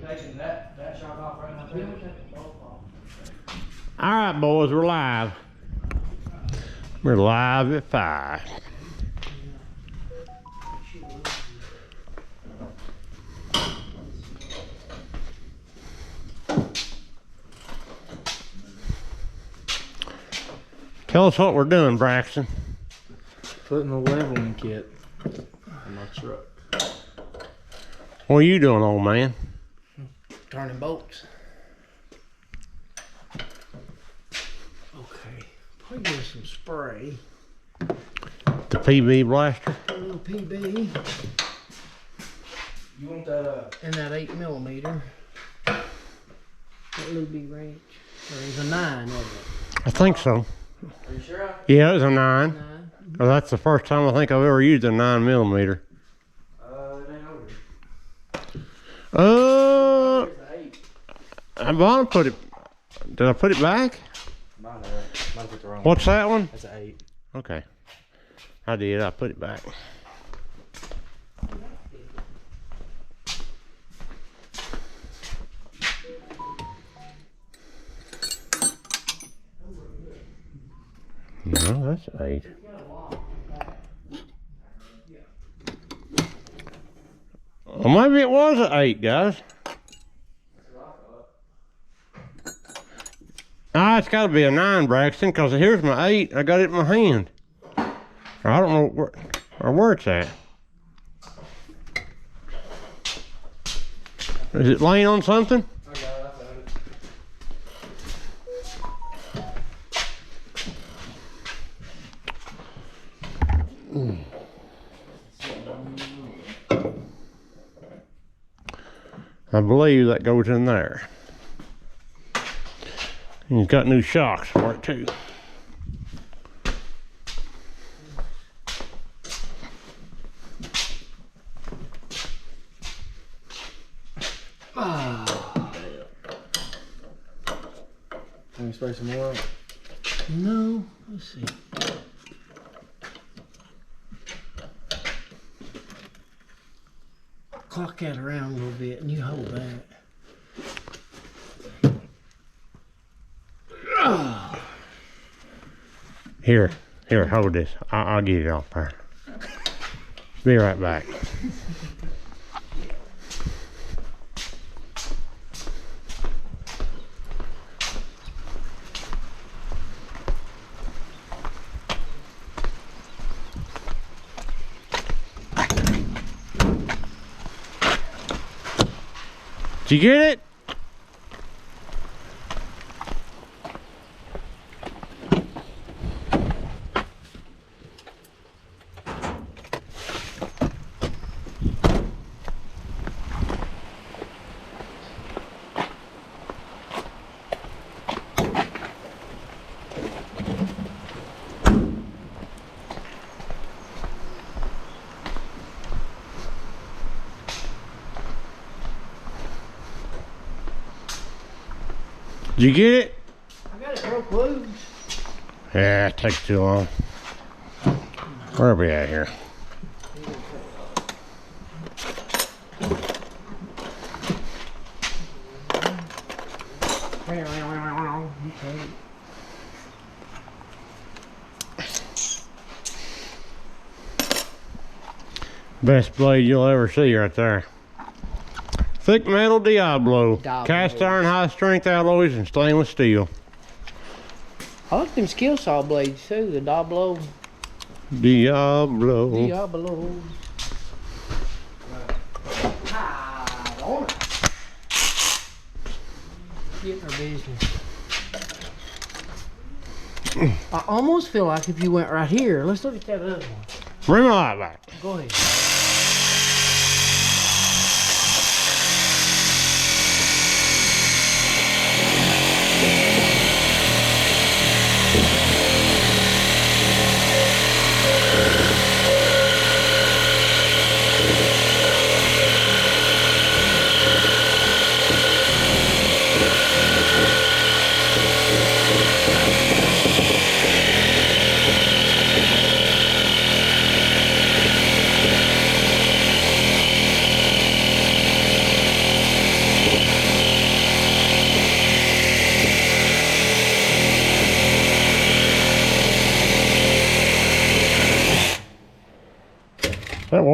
All right, boys, we're live. We're live at 5. Tell us what we're doing, Braxton. Putting a leveling kit on my truck. What are you doing, old man? Turning bolts. Okay, probably give some spray. The PB blaster? A little PB. You want that, And that 8mm. That little big wrench. There's a 9 of it. I think so. Are you sure? Yeah, it was a 9. 9. Well, that's the first time I think I've ever used a 9mm. It ain't over. I want to put it. Did I put it back? Mine put the wrong What's that one? That's an 8. Okay. I did. I put it back. No, that's 8. Well, maybe it was an 8, guys. Ah, it's got to be a 9, Braxton, because here's my 8. I got it in my hand. Or I don't know where it's at. Is it laying on something? I got it. I found I believe that goes in there. And he's got new shocks for it too. Can you spray some more? No, let's see. Clock that around a little bit and you hold that. Here, hold this. I'll get it off there. Be right back. Did you get it? Did you get it? I got it broke loose. Yeah, it takes too long. Where are we at here? Okay. Best blade you'll ever see right there. Thick metal Diablo. Cast iron high strength alloys and stainless steel. I like them skill saw blades too, the Diablo. Diablo. Diablo. Hide on it. Getting our business. I almost feel like if you went right here, let's look at that other one. Bring my light back. Go ahead.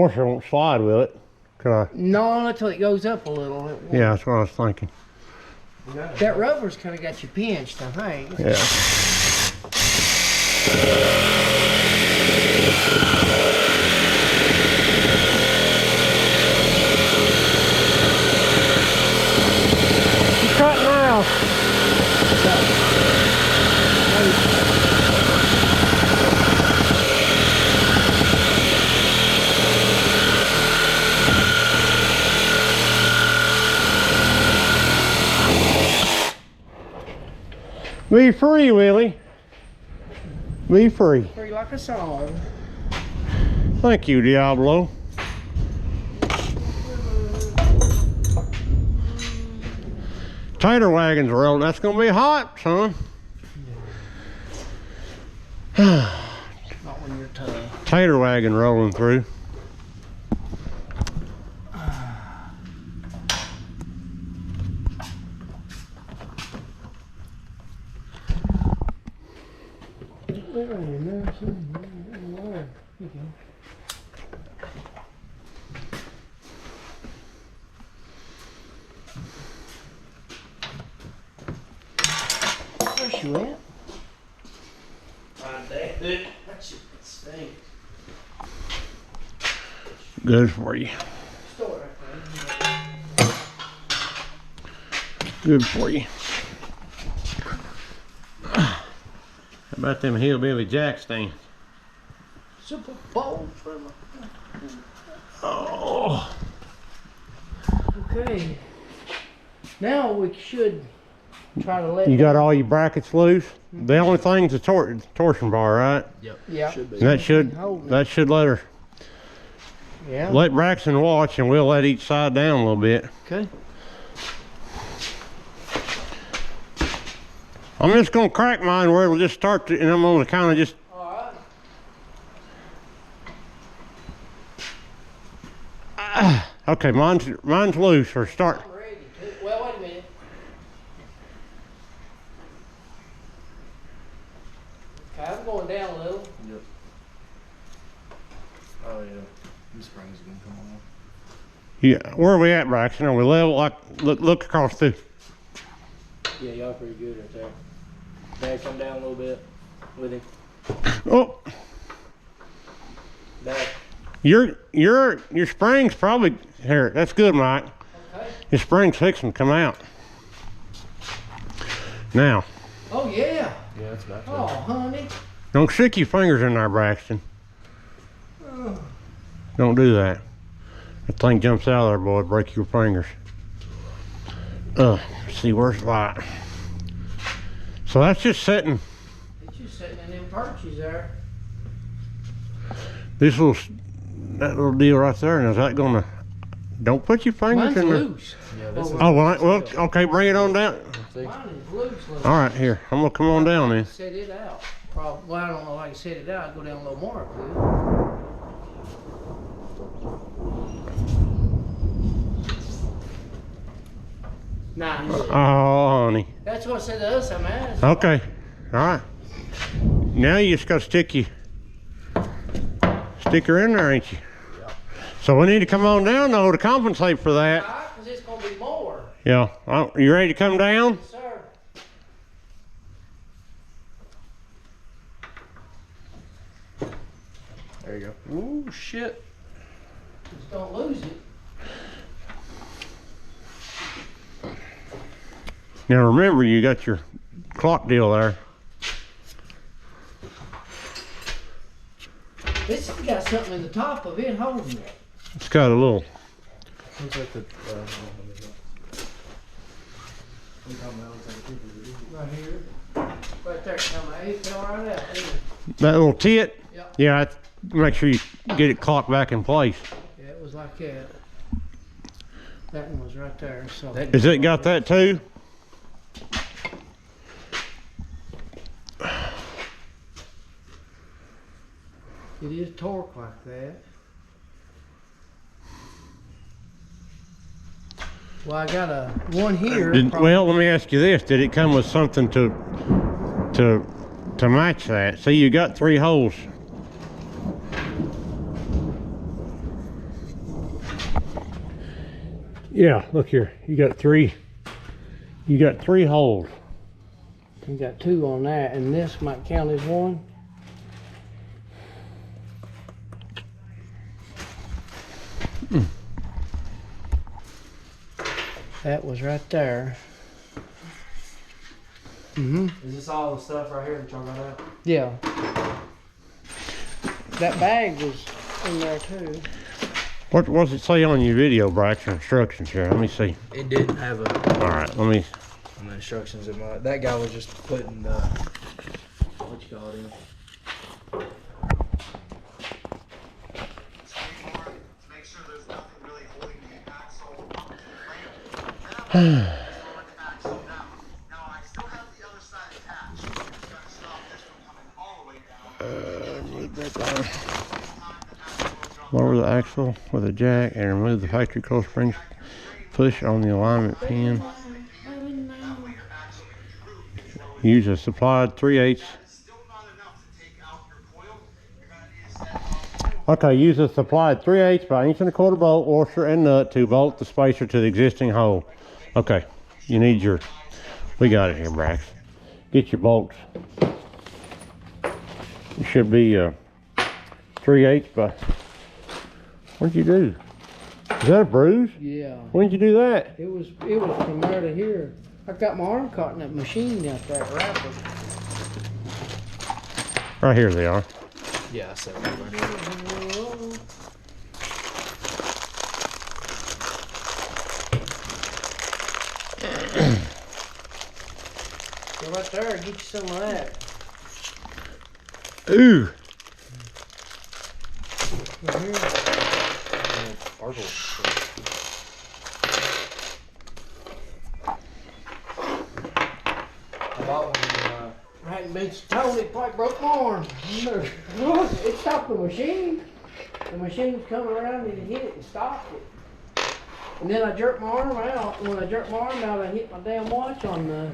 washer won't slide, will it? Can I? No, until it goes up a little. It won't. Yeah, that's what I was thinking. That rubber's kind of got you pinched, I think. Yeah. Cut now. Be free, Willie. Be free. Free like a song. Thank you, Diablo. Tater wagons rolling. That's gonna be hot, son. Not when you're tough. Tater wagon rolling through. Where she went? Right there. That shit stinks. Good for you. Store it right there. Good for you. How about them hillbilly jack stands? Super Bowl for my... Oh. Okay. Now we should try to let... You got all your brackets loose? The only thing's the torsion bar, right? Yep. Yeah. Should be. That should let her, Yeah. let Braxton watch, and we'll let each side down a little bit. Okay. I'm just gonna crack mine where it'll just start to, and I'm gonna kind of just. All right. Okay, mine's loose or start. I'm ready to. Well, wait a minute. Okay, I'm going down a little. Yep. Oh yeah. This spring's gonna come on. Yeah, where are we at, Braxton? Are we level? Like, look across through. Yeah, y'all pretty good right there. Dad, come down a little bit with him. Oh, Dad. your spring's probably here. That's good, Mike. Okay. Your spring's fixing to come out. Now, Oh, yeah. Yeah, that's about Oh, honey. don't stick your fingers in there, Braxton. Don't do that. That thing jumps out of there, boy. Break your fingers. Let's see, where's the light? So that's just setting It's just sitting in them perches there. this little, that little deal right there. And is that gonna? Don't put your fingers Mine's in there. loose. Yeah, this is. Oh well, okay. Bring it on down. See? Mine is loose. All right, here. I'm gonna come on down then. Set it out. Probably. Well, I don't know if I can set it out. I'd go down a little more. I could. Nah. Oh, honey. That's what I said to us. I'm at. Okay. All right. Now you just gotta stick her in there, ain't you? Yeah. So we need to come on down though to compensate for that. Because it's going to be more. Yeah. You ready to come down? Yes, sir. There you go. Ooh, shit. Just don't lose it. Now remember, you got your clock deal there. This has got something in the top of it holding it. It's got a little. Looks like the. Right here. Right there. Now my eight fell right out. Didn't it? That little tit. Yep. Yeah. Make sure you get it clocked back in place. Yeah, it was like that. That one was right there. So Has it got that too? it is torqued like that. Well, I got a one here. Well, let me ask you this: did it come with something to match that? See, you got 3 holes. Yeah, look here. You got three holes. You got 2 on that, and this might count as 1. That was right there. Is this all the stuff right here that y'all got out? Yeah. That bag was in there too. What does it say on your video, Braxton? Instructions here. Let me see. It didn't have a. All right, let me. On the instructions in my. That guy was just putting the. What you call it in. Make sure there's nothing really holding the axle up to the frame. Now, lower the axle down. Now I still have the other side attached. It's going to stop this from coming all the way down. Lower the axle with a jack and remove the factory coil springs. Push on the alignment pin. Use a supplied 3/8. Okay, use a supplied 3/8 by 1.25" bolt, washer, and nut to bolt the spacer to the existing hole. Okay, you need your. We got it here, Brax. Get your bolts. It should be 3/8 by. What'd you do? Is that a bruise? Yeah. When did you do that? It was from there to here. I got my arm caught in that machine out there, wrapper. Right here they are. Yeah, I said that. Go right there, get you some of that. Ooh. Right here. I bought one. I hadn't been told it quite broke my arm. It stopped the machine. The machine was coming around and it hit it and stopped it. And then I jerked my arm out. And when I jerked my arm out, I hit my damn watch on the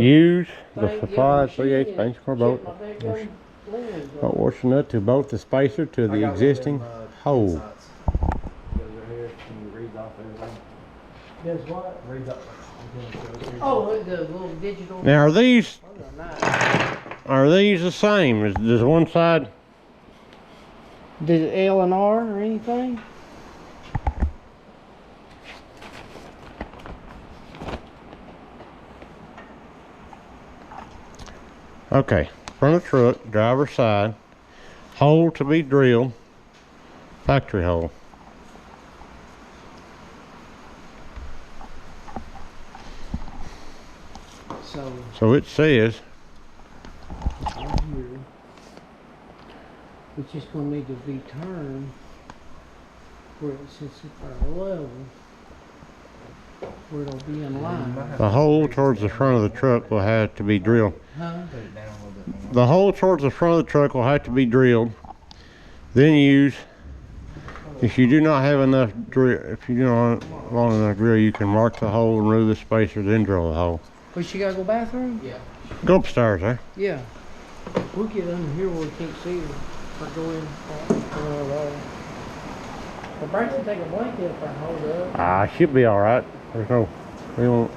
Use the thing, supplied machine, 3/8 and by it 1/4" bolt. shit my daggone lens Bolt off. washer nut to bolt the spacer to the existing hole. Goes right here and reads off everything. Does what? Reads up. Oh, the little digital. Now are these Oh, nice. the same? Does one side? Did it L and R or anything? Okay, front of truck, driver's side, hole to be drilled, factory hole. So it says, Right here. It's just gonna need to be turned where it sits at our level, where it'll be in line. the hole towards the front of the truck will have to be drilled. Huh? Put it down a little bit more. The hole towards the front of the truck will have to be drilled. Then use, if you do not have enough drill, if you don't have long enough drill, you can mark the hole, remove the spacer, then drill the hole. But she gotta go bathroom? Yeah. Go upstairs, eh? Yeah. We'll get under here where we can't see her. Or go in. Well, Braxton, take a blanket if I hold it up. Ah, should be all right. There's no, we won't.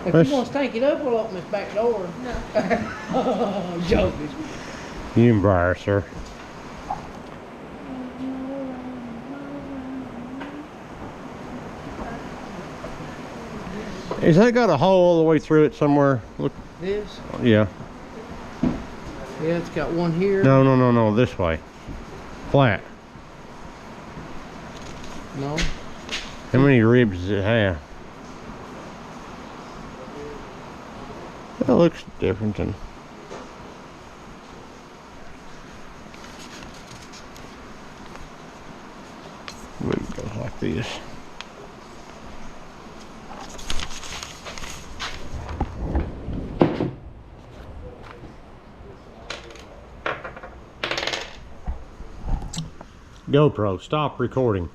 If Let's- you want to stank it up, we'll open this back door. No. I'm joking. You embarrass her. Is that got a hole all the way through it somewhere? Look, This? yeah. Yeah, it's got one here. No, this way. Flat. No. How many ribs does it have? That looks different than. It goes like this. GoPro, stop recording.